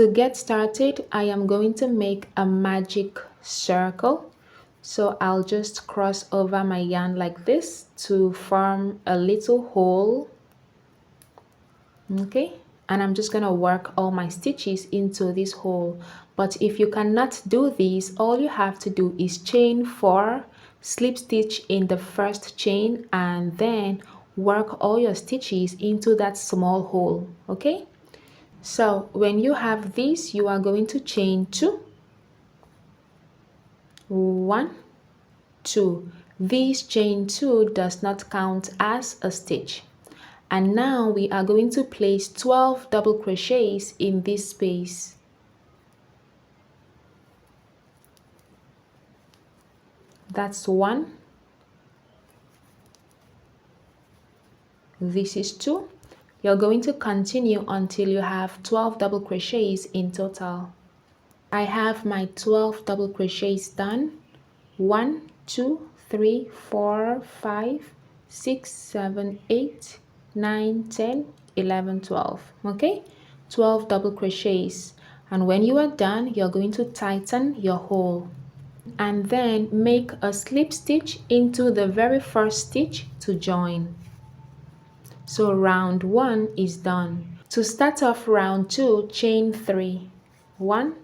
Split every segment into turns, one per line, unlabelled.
To get started, I am going to make a magic circle. So I'll just cross over my yarn like this to form a little hole. Okay, and I'm just gonna work all my stitches into this hole. But if you cannot do this, all you have to do is chain 4, slip stitch in the first chain, and then work all your stitches into that small hole. Okay, so when you have this, you are going to chain 2, 1, 2. This chain 2 does not count as a stitch. And now we are going to place 12 double crochets in this space. That's 1. This is 2. You're going to continue until you have 12 double crochets in total. I have my 12 double crochets done. 1, 2, 3, 4, 5, 6, 7, 8, 9, 10, 11, 12. Okay, 12 double crochets. And when you are done, you're going to tighten your hole and then make a slip stitch into the very first stitch to join. So round 1 is done. To start off round 2, chain 3. 1,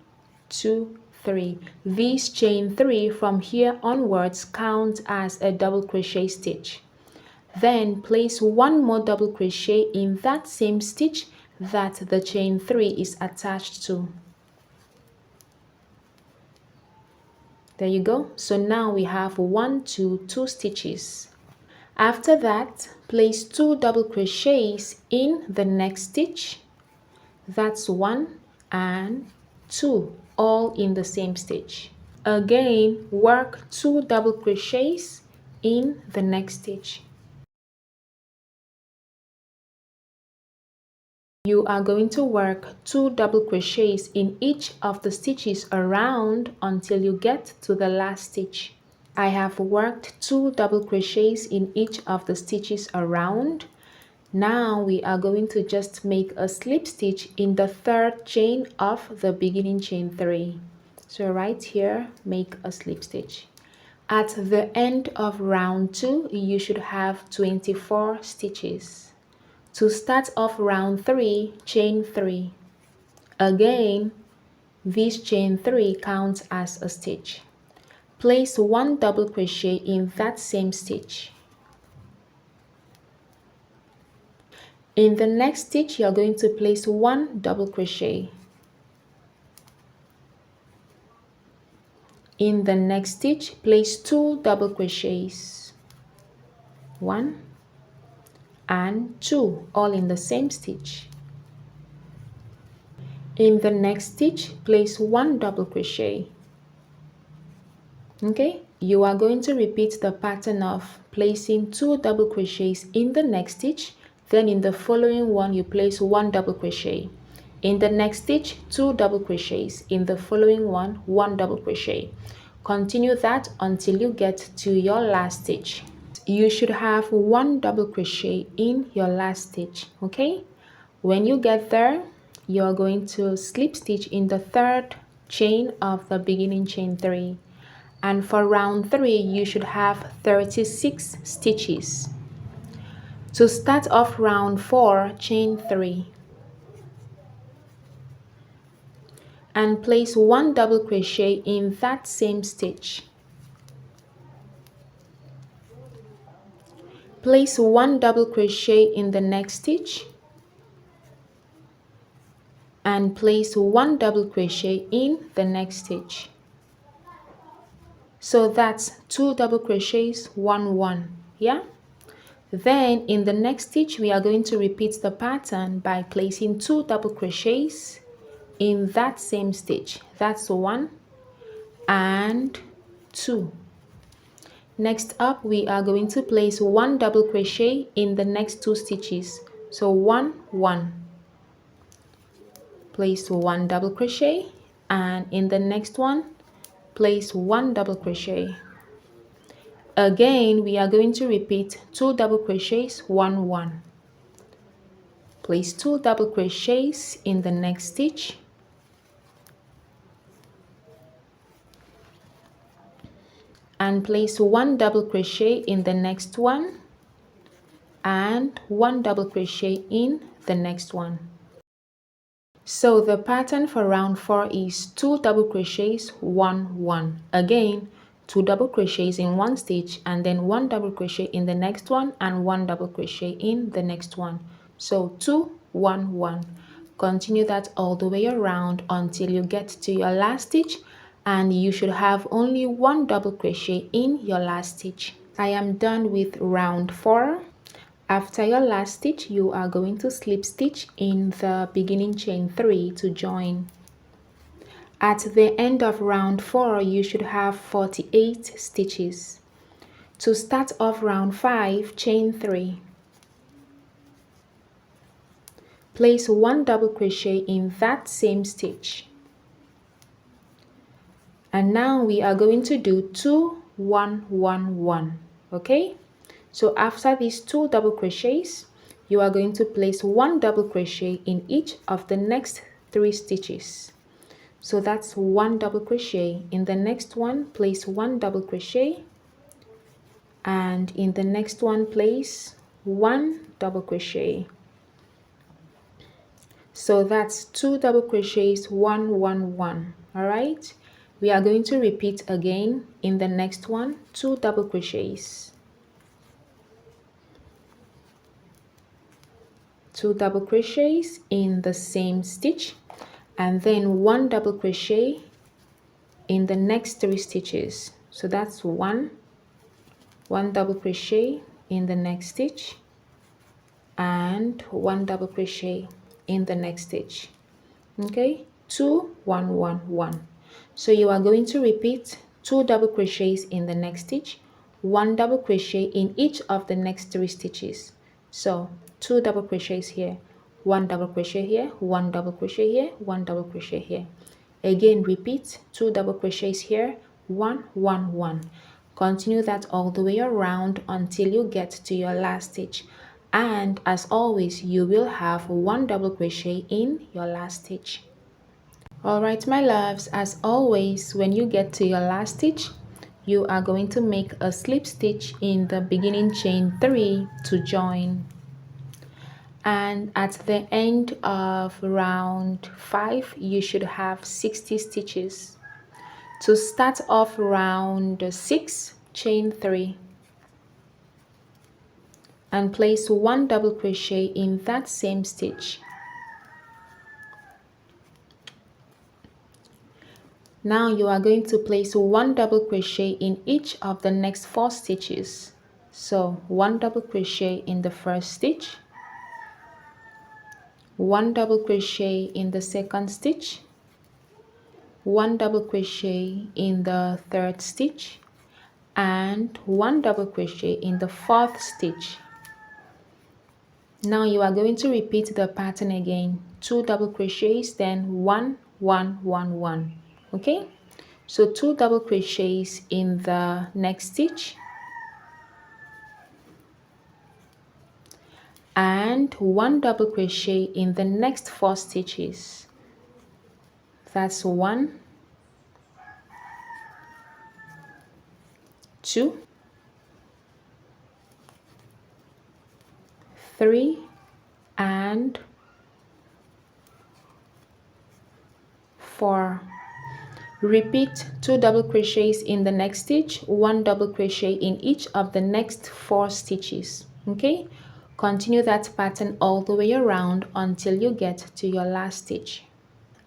2, 3. This chain 3 from here onwards count as a double crochet stitch. Then place 1 more double crochet in that same stitch that the chain 3 is attached to. There you go. So now we have 1, 2, 2 stitches. After that, place 2 double crochets in the next stitch. That's 1 and 2, all in the same stitch. Again, work 2 double crochets in the next stitch. You are going to work 2 double crochets in each of the stitches around until you get to the last stitch. I have worked 2 double crochets in each of the stitches around. Now we are going to just make a slip stitch in the 3rd chain of the beginning chain 3. So right here, make a slip stitch. At the end of round 2, you should have 24 stitches. To start off round 3, chain 3. Again, this chain 3 counts as a stitch. Place 1 double crochet in that same stitch. In the next stitch, you're going to place 1 double crochet. In the next stitch, place 2 double crochets. 1 and 2, all in the same stitch. In the next stitch, place 1 double crochet. Okay, you are going to repeat the pattern of placing 2 double crochets in the next stitch. Then in the following one, you place 1 double crochet. In the next stitch, 2 double crochets. In the following one, 1 double crochet. Continue that until you get to your last stitch. You should have 1 double crochet in your last stitch. Okay, when you get there, you're going to slip stitch in the 3rd chain of the beginning chain 3. And for round 3, you should have 36 stitches. To start off round 4, chain 3. And place 1 double crochet in that same stitch. Place 1 double crochet in the next stitch. And place 1 double crochet in the next stitch. So that's 2 double crochets, 1, 1. Yeah? Then in the next stitch, we are going to repeat the pattern by placing 2 double crochets in that same stitch. That's 1 and 2. Next up, we are going to place 1 double crochet in the next 2 stitches. So 1, 1. Place 1 double crochet, and in the next one, place 1 double crochet. Again, we are going to repeat 2 double crochets, 1, 1. Place 2 double crochets in the next stitch. and place 1 double crochet in the next one and 1 double crochet in the next one. So the pattern for round 4 is 2 double crochets, 1 1. Again, 2 double crochets in one stitch and then 1 double crochet in the next one and 1 double crochet in the next one. So 2 1 1. Continue that all the way around until you get to your last stitch, and you should have only 1 double crochet in your last stitch. I am done with round 4. After your last stitch, you are going to slip stitch in the beginning chain 3 to join. At the end of round 4, you should have 48 stitches. To start off round 5, chain 3. Place 1 double crochet in that same stitch. And now we are going to do 2 1 1 1. Okay? So after these 2 double crochets, you are going to place 1 double crochet in each of the next 3 stitches. So that's 1 double crochet. In the next one, place 1 double crochet, and in the next one, place 1 double crochet. So that's 2 double crochets, 1 1 1. All right, we are going to repeat again. In the next one, 2 double crochets, 2 double crochets in the same stitch, and then 1 double crochet in the next 3 stitches. So that's 1 double crochet in the next stitch and 1 double crochet in the next stitch. Okay, 2 1 1 1. So you are going to repeat 2 double crochets in the next stitch, 1 double crochet in each of the next 3 stitches. So 2 double crochets here, 1 double crochet here, 1 double crochet here, 1 double crochet here. Again, repeat 2 double crochets here, 1 1 1. Continue that all the way around until you get to your last stitch. And as always, you will have 1 double crochet in your last stitch. All right, my loves, as always, when you get to your last stitch, you are going to make a slip stitch in the beginning chain 3 to join. And at the end of round 5, you should have 60 stitches. To start off round 6, chain 3 and place 1 double crochet in that same stitch. Now you are going to place 1 double crochet in each of the next 4 stitches. So 1 double crochet in the first stitch, 1 double crochet in the second stitch, 1 double crochet in the third stitch, and 1 double crochet in the fourth stitch. Now you are going to repeat the pattern again, 2 double crochets, then 1 1 1 1. Okay, so 2 double crochets in the next stitch and 1 double crochet in the next 4 stitches. That's 1 2 3 and 4. Repeat 2 double crochets in the next stitch, 1 double crochet in each of the next 4 stitches. Okay, continue that pattern all the way around until you get to your last stitch.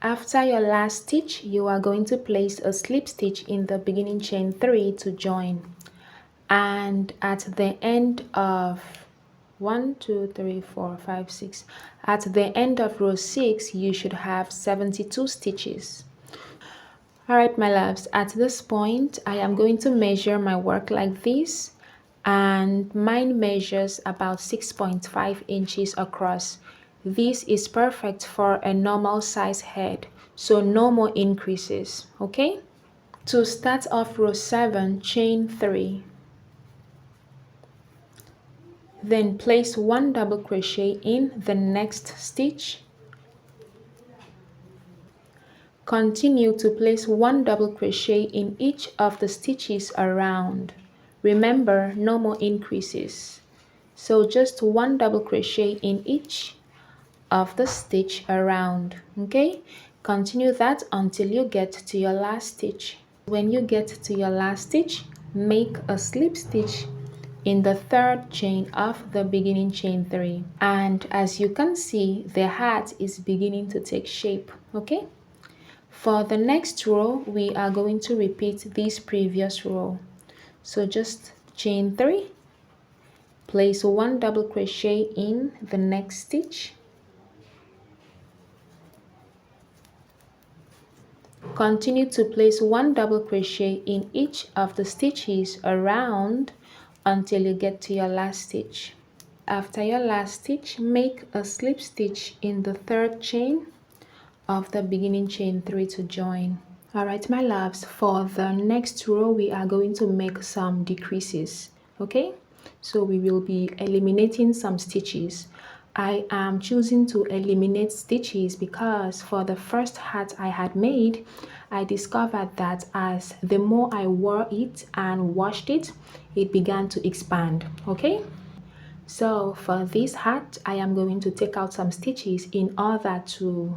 After your last stitch, you are going to place a slip stitch in the beginning chain 3 to join. And at the end of 1 2 3 4 5 6, at the end of row 6, you should have 72 stitches. All right, my loves, at this point I am going to measure my work like this, and mine measures about 6.5 inches across. This is perfect for a normal size head, so no more increases. Okay, to start off row 7, chain 3, then place 1 double crochet in the next stitch. Continue to place 1 double crochet in each of the stitches around. Remember, no more increases. So just 1 double crochet in each of the stitch around. Okay, continue that until you get to your last stitch. When you get to your last stitch, make a slip stitch in the 3rd chain of the beginning chain 3, and as you can see, the hat is beginning to take shape. Okay, for the next row we are going to repeat this previous row. So just chain 3, place 1 double crochet in the next stitch, continue to place 1 double crochet in each of the stitches around until you get to your last stitch. After your last stitch, make a slip stitch in the 3rd chain of the beginning chain 3 to join. Alright my loves, for the next row we are going to make some decreases. Okay, so we will be eliminating some stitches. I am choosing to eliminate stitches because for the first hat I had made, I discovered that as the more I wore it and washed it, it began to expand. Okay, so for this hat I am going to take out some stitches in order to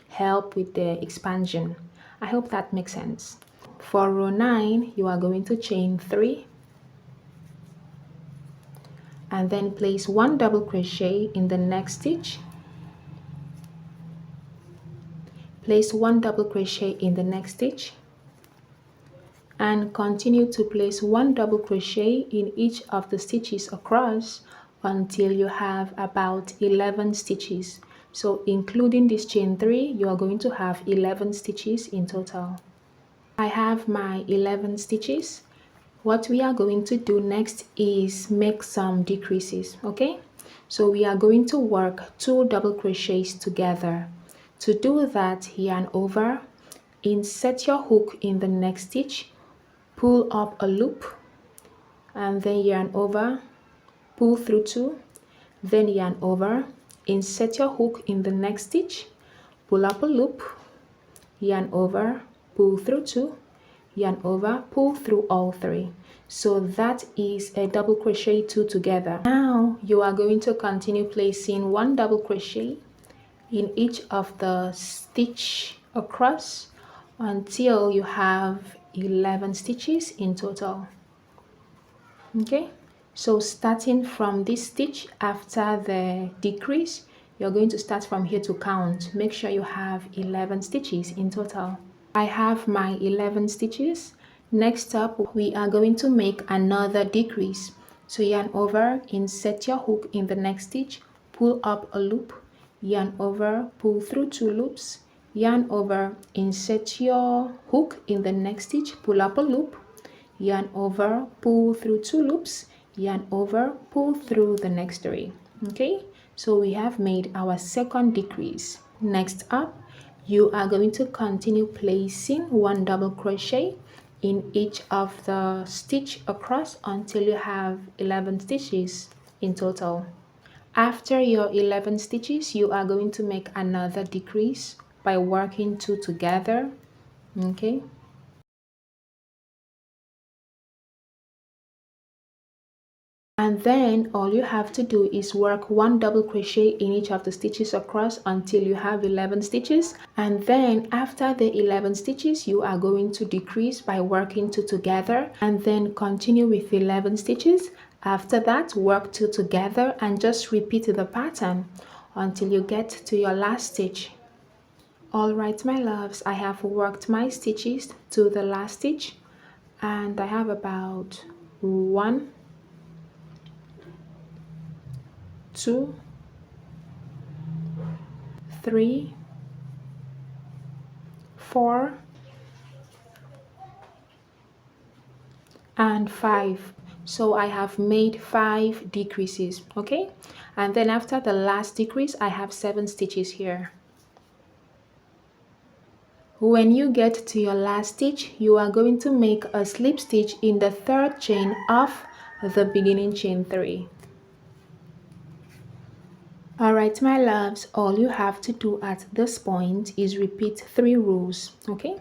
help with the expansion. I hope that makes sense. For row 9 you are going to chain 3 and then place 1 double crochet in the next stitch, place 1 double crochet in the next stitch, and continue to place 1 double crochet in each of the stitches across until you have about 11 stitches. So including this chain 3 you are going to have 11 stitches in total. I have my 11 stitches. What we are going to do next is make some decreases. Okay, so we are going to work 2 double crochets together. To do that, yarn over, insert your hook in the next stitch, pull up a loop, and then yarn over, pull through 2, then yarn over, insert your hook in the next stitch, pull up a loop, yarn over, pull through 2, yarn over, pull through all 3. So that is a double crochet 2 together. Now you are going to continue placing 1 double crochet in each of the stitch across until you have 11 stitches in total. Okay, so starting from this stitch after the decrease, you're going to start from here to count. Make sure you have 11 stitches in total. I have my 11 stitches. Next up we are going to make another decrease. So yarn over, insert your hook in the next stitch, pull up a loop, yarn over, pull through 2 loops, yarn over, insert your hook in the next stitch, pull up a loop, yarn over, pull through 2 loops, yarn over, pull through the next 3. Okay, so we have made our second decrease. Next up you are going to continue placing 1 double crochet in each of the stitch across until you have 11 stitches in total. After your 11 stitches you are going to make another decrease by working 2 together. Okay, and then all you have to do is work 1 double crochet in each of the stitches across until you have 11 stitches, and then after the 11 stitches you are going to decrease by working 2 together and then continue with 11 stitches. After that, work 2 together and just repeat the pattern until you get to your last stitch. Alright my loves, I have worked my stitches to the last stitch and I have about 1, 2, 3, 4, and 5. So I have made 5 decreases. Okay, and then after the last decrease I have 7 stitches here. When you get to your last stitch you are going to make a slip stitch in the 3rd chain of the beginning chain 3. Alright, my loves, all you have to do at this point is repeat 3 rows, okay?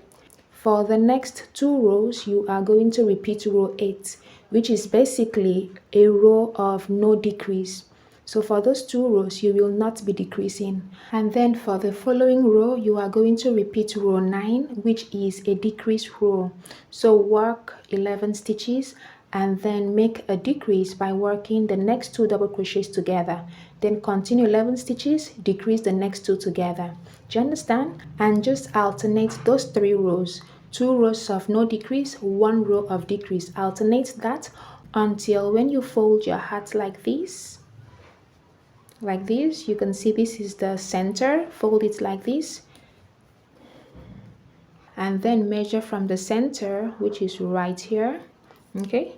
For the next 2 rows, you are going to repeat row 8, which is basically a row of no decrease. So for those 2 rows, you will not be decreasing. And then for the following row, you are going to repeat row 9, which is a decrease row. So work 11 stitches and then make a decrease by working the next 2 double crochets together. Then continue 11 stitches, decrease the next 2 together. Do you understand? And just alternate those 3 rows. 2 rows of no decrease, 1 row of decrease. Alternate that until when you fold your hat like this, you can see this is the center. Fold it like this and then measure from the center, which is right here. Okay,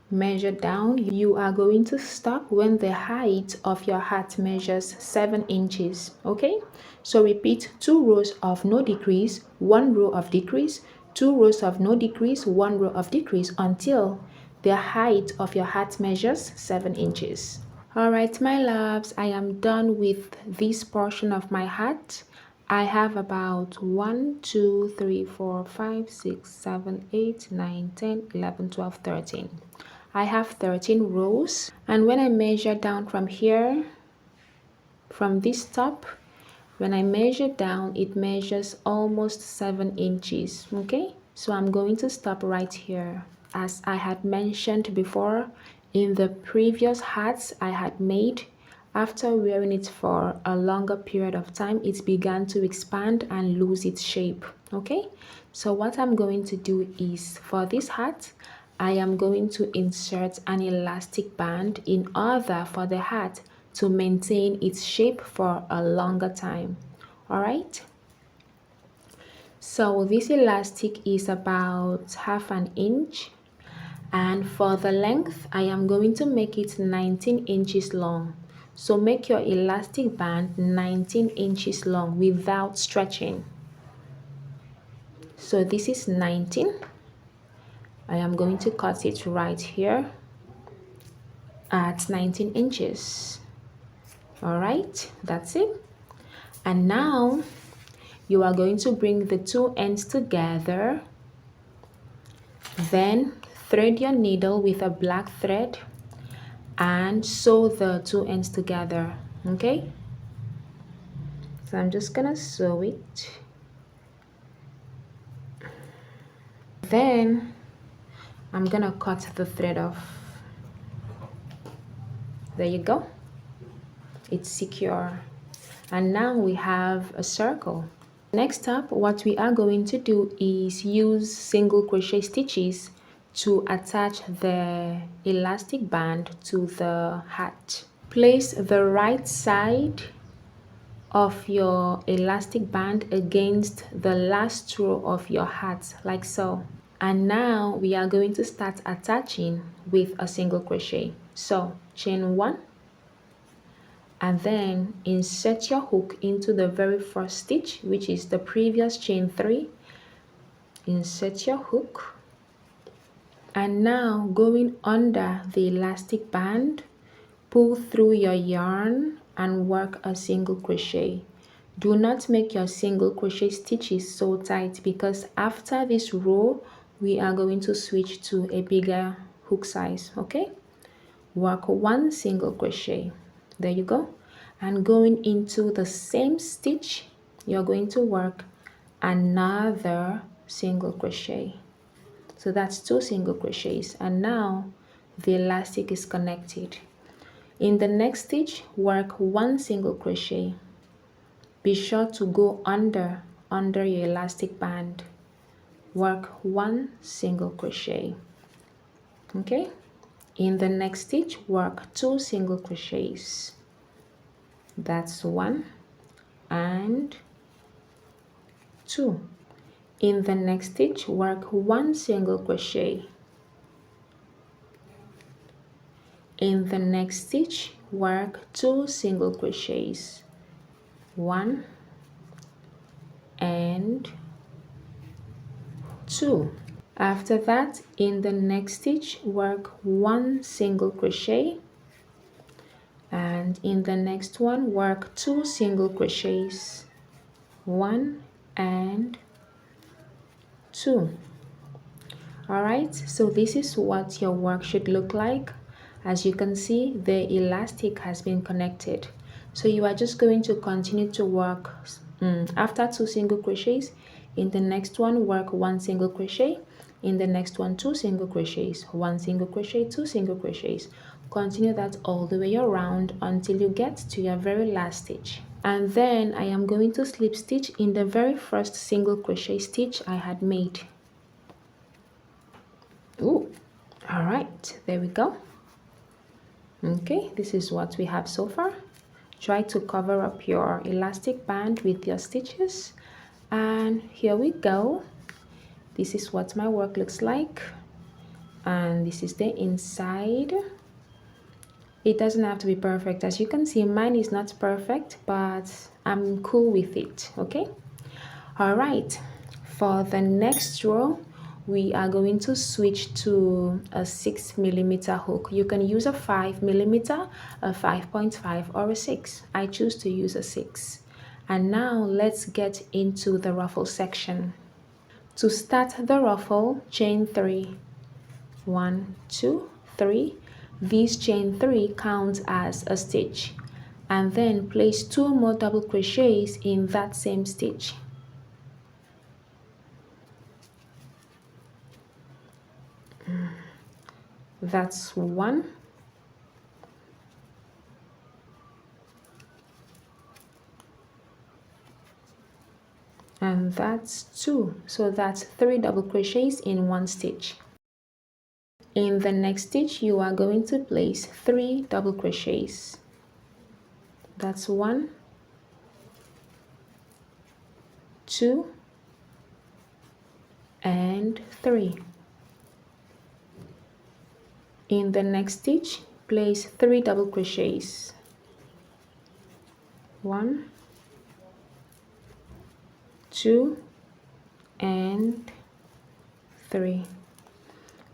measure down. You are going to stop when the height of your hat measures 7 inches. Okay, so repeat 2 rows of no decrease, 1 row of decrease, 2 rows of no decrease, 1 row of decrease until the height of your hat measures 7 inches. Alright, my loves, I am done with this portion of my hat. I have about 1, 2, 3, 4, 5, 6, 7, 8, 9, 10, 11, 12, 13. I have 13 rows, and when I measure down from here, from this top, when I measure down, it measures almost 7 inches. Okay, so I'm going to stop right here. As I had mentioned before, in the previous hats I had made, after wearing it for a longer period of time, it began to expand and lose its shape. Okay, so what I'm going to do is, for this hat, I am going to insert an elastic band in order for the hat to maintain its shape for a longer time. All right, so this elastic is about 1/2 inch, and for the length I am going to make it 19 inches long. So make your elastic band 19 inches long without stretching. So this is 19. I am going to cut it right here at 19 inches. All right, that's it. And now you are going to bring the 2 ends together, then thread your needle with a black thread and sew the 2 ends together. Okay, so I'm just gonna sew it, then I'm gonna cut the thread off. There you go, it's secure. And now we have a circle. Next up, what we are going to do is use single crochet stitches to attach the elastic band to the hat. Place the right side of your elastic band against the last row of your hat, like so. And now we are going to start attaching with a single crochet. So chain 1 and then insert your hook into the very first stitch, which is the previous chain 3. Insert your hook, and now going under the elastic band, pull through your yarn and work a single crochet. Do not make your single crochet stitches so tight, because after this row we are going to switch to a bigger hook size. Okay, work 1 single crochet. There you go. And going into the same stitch, you're going to work another single crochet. So that's 2 single crochets, and now the elastic is connected. In the next stitch, work 1 single crochet. Be sure to go under your elastic band. Work 1 single crochet. Okay, in the next stitch, work 2 single crochets. That's 1 and 2. In the next stitch, work 1 single crochet. In the next stitch, work 2 single crochets. 1 and 2. After that, in the next stitch, work 1 single crochet, and in the next one work 2 single crochets, 1 and 2. All right, so this is what your work should look like. As you can see, the elastic has been connected, so you are just going to continue to work after 2 single crochets. In the next one work 1 single crochet, in the next one 2 single crochets, 1 single crochet, 2 single crochets. Continue that all the way around until you get to your very last stitch, and then I am going to slip stitch in the very first single crochet stitch I had made. Ooh, all right, there we go. Okay, this is what we have so far. Try to cover up your elastic band with your stitches, and here we go. This is what my work looks like, and this is the inside. It doesn't have to be perfect. As you can see, mine is not perfect, but I'm cool with it. Okay, all right, for the next row we are going to switch to a 6mm hook. You can use a 5mm, a 5.5, or a 6. I choose to use a 6. And now let's get into the ruffle section. To start the ruffle, chain 3. 1, 2, 3. This chain 3 counts as a stitch, and then place 2 more double crochets in that same stitch. That's 1. And that's 2. So that's 3 double crochets in 1 stitch. In the next stitch, you are going to place 3 double crochets. That's 1, 2, and 3. In the next stitch, place 3 double crochets. 1, 2, and 3.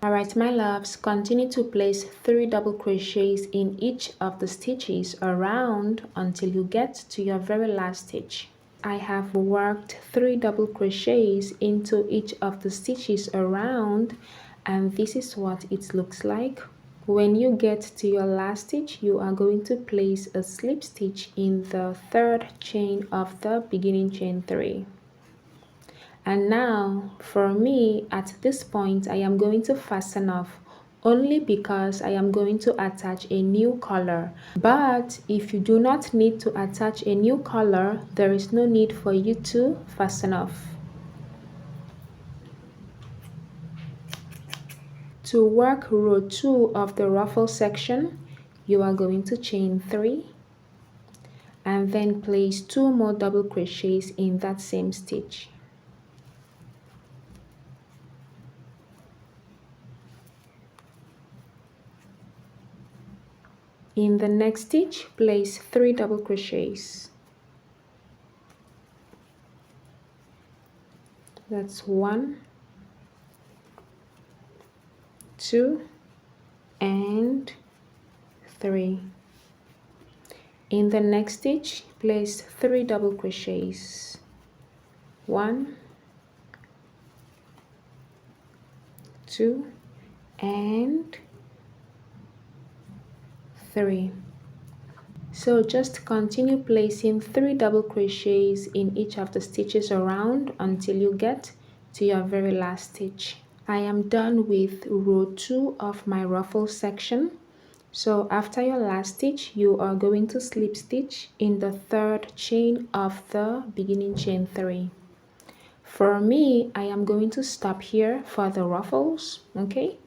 All right, my loves, continue to place 3 double crochets in each of the stitches around until you get to your very last stitch. I have worked 3 double crochets into each of the stitches around, and this is what it looks like. When you get to your last stitch, you are going to place a slip stitch in the 3rd chain of the beginning chain 3. And now for me, at this point, I am going to fasten off only because I am going to attach a new color. But if you do not need to attach a new color, there is no need for you to fasten off. To work row 2 of the ruffle section, you are going to chain 3 and then place 2 more double crochets in that same stitch. In the next stitch, place 3 double crochets. That's 1, 2, and 3. In the next stitch, place 3 double crochets. 1, 2, and 3. So just continue placing 3 double crochets in each of the stitches around until you get to your very last stitch. I am done with row 2 of my ruffle section. So after your last stitch, you are going to slip stitch in the 3rd chain of the beginning chain 3. For me, I am going to stop here for the ruffles. Okay,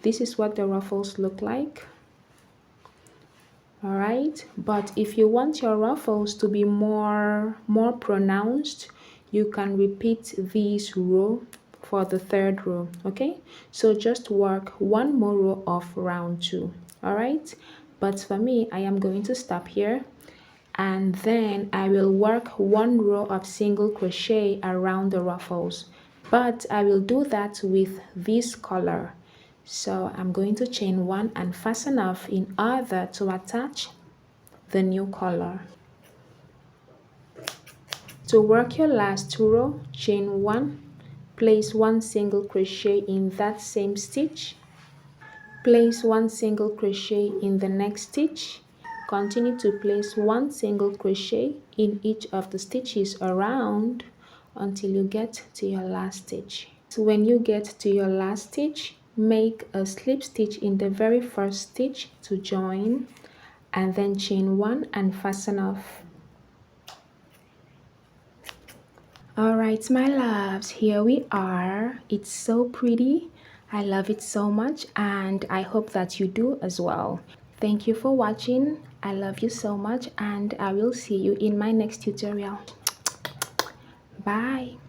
this is what the ruffles look like. All right, but if you want your ruffles to be more pronounced, you can repeat this row for the 3rd row. Okay, so just work 1 more row of round 2. All right, but for me, I am going to stop here, and then I will work 1 row of single crochet around the ruffles, but I will do that with this color. So I'm going to chain 1 and fasten off in order to attach the new color. To work your last row, chain 1, place 1 single crochet in that same stitch, place 1 single crochet in the next stitch, continue to place 1 single crochet in each of the stitches around until you get to your last stitch. So when you get to your last stitch, make a slip stitch in the very first stitch to join, and then chain 1 and fasten off. Alright, my loves, here we are. It's so pretty. I love it so much, and I hope that you do as well. Thank you for watching. I love you so much, and I will see you in my next tutorial. Bye.